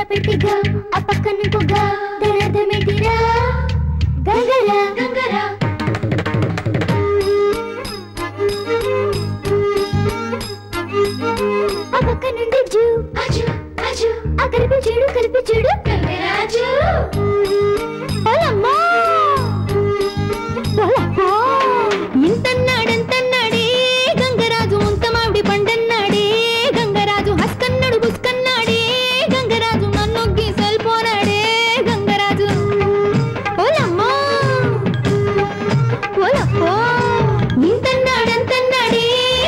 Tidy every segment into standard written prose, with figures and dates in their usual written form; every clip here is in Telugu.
పెట్టిగా ఆ పక్కన పొగా దరదమెటిరా గంగరా గంగరా ఆ పక్క నుండి జూ అజు అజు ఆ కలిపి చూడు గంగరాజు ఓలమ్మా ఓలమ్మా ఇంతన్నాడంతన్నాడే గంగరాజు ముంత మామిడి పండన్నాడే గంగరాజు హస్కన్నాడు బుస్కన్నాడే గంగరాజు నన్నొగ్గి సెల్పోనాడే గంగరాజు ఓలమ్మా ఓలమ్మా ఇంతన్నాడంతన్నాడే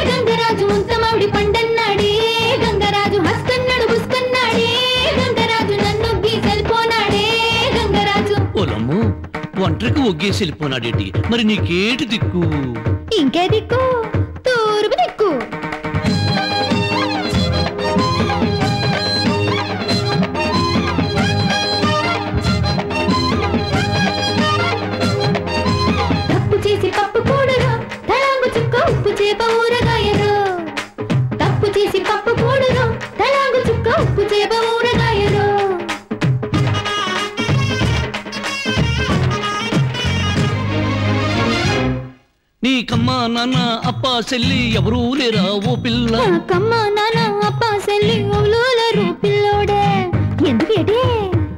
గంగరాజు ముంత మామిడి పండన్నాడే గంగరాజు హస్కన్నాడు బుస్కన్నాడే గంగరాజు నన్నొగ్గి సెల్పోనాడే గంగరాజు ఓలమ్మో ఒంటరికి ఒగ్గేసి వెళ్ళిపోనాడేంటి మరి నీకేటి దిక్కు ఇంకే దిక్కు తూర్పు దిక్కు తప్పు చేసి పప్పు కూడరు తలాంగు చుక్క ఉప్పు చేప ఊరగాయరు తప్పు చేసి పప్పు కూడరు తలాంగు చుక్క ఉప్పు చేప ఊరగాయరు నీకమ్మా నాన్న అప్ప చెల్లి ఎవరూ లేరా ఓ పిల్ల నాకమ్మ నాన్న అప్ప సెల్లి ఓలులరు పిల్లోడే ఎందుకేటే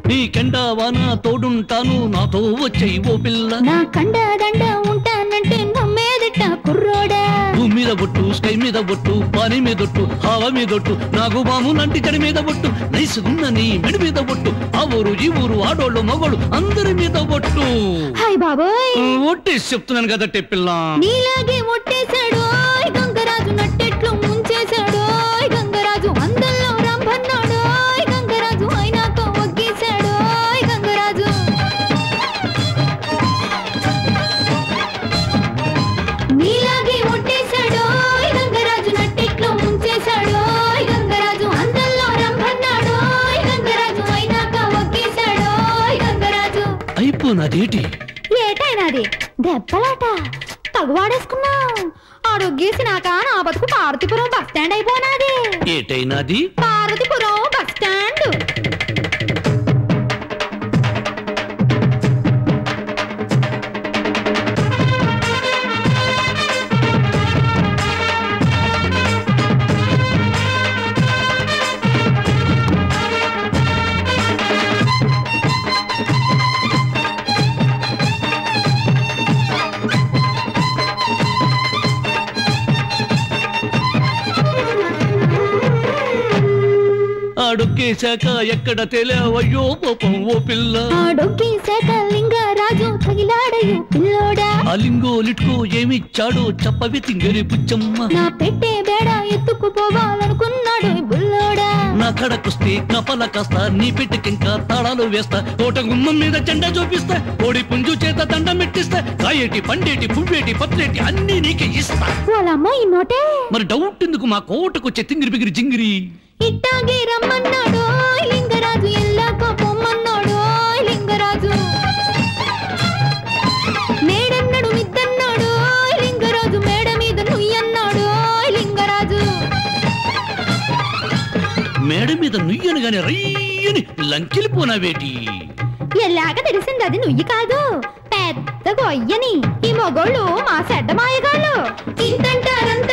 నీకెండా వాన తోడుంటాను నాతో వచ్చేయి ఓ పిల్ల నా కండ దండ ఉంటానంటే నమ్మేదిట్ట కుర్రోడా భూమి మీద బొట్టు స్కై మీద బొట్టు పాని మీద ఒట్టు హావ మీద ఒట్టు నాకు బాము నంటి జడి మీద బొట్టు నైసుగున్న నీ మెడి మీద బొట్టు ఆ ఊరు ఈ ఊరు ఆడోళ్ళు మగోళ్ళు అందరి మీద బొట్టు హాయ్ బాబోయ్ ఒట్టేసి చెప్తున్నాను కదట్టే పిల్ల నీలాగే ఒట్టేశాడు గంగరాజు నట్టెట్లు ముంచేశాడు గంగరాజు అందల్లో రంభన్నాడు గంగరాజు అయినాక ఒగ్గేశాడు గంగరాజు నీలాగే ఒట్టేశాడు గంగరాజు నట్టెట్లు ముంచేశాడు గంగరాజు అందల్లో రంభన్నాడు గంగరాజు అయినాక ఒగ్గేశాడు గంగరాజు అయిపోనాదేటి ఏటైనాది దెబ్బలాట తగువాడేసుకున్నావు ఆడొగ్గేసినాక నా బతుకు పార్వతీపురం బస్ స్టాండ్ అయిపోనాది ఏటైనాది పార్వతీపురం బస్ స్టాండ్ అడుక్కేశాక ఎక్కడ తెలియవయ్యో పాపం ఓ పిల్ల ఆడొగ్గేశాక లింగరాజు తగిలాడయ్యో పిల్లోడా ఆ లింగో లిట్కో ఏమిచ్చాడో చెప్పవి తింగరి పుచ్చమ్మ నా పెట్టే బేడ ఎత్తుకుపోవాలనుకున్నాడు బుల్లోడా నా కడకొస్తే కపల కాస్త నీ పెట్టికింకా తాళాలు వేస్తా తోట గుమ్మం మీద జెండా చూపిస్తా కోడి పుంజు చేత దండం పెట్టిస్తా కాయేటి పండేటి పువ్వేటి పత్రేటి అన్ని నీకే ఇస్తా వాళ్ళమ్మ ఈ నోటే మరి డౌట్ ఎందుకు మా కోటకొచ్చే తింగిరి బిగిరి జింగిరి ఇట్టాగే రమ్మన్నాడు లింగరాజు ఎల్లాక పొమ్మన్నాడు లింగరాజు మేడన్నాడు మిద్దన్నాడు లింగరాజు మేడ మీద నుయ్యన్నాడు లింగరాజు మేడ మీద నుయ్యను గాని రయ్యని లంకిలిపోనావేటి ఎల్లాక తెలిసింది అది నుయ్యి కాదు పెద్ద గొయ్యని ఈ మొగోళ్ళు మా చెడ్డ మాయగాళ్ళు ఇంతంటారంత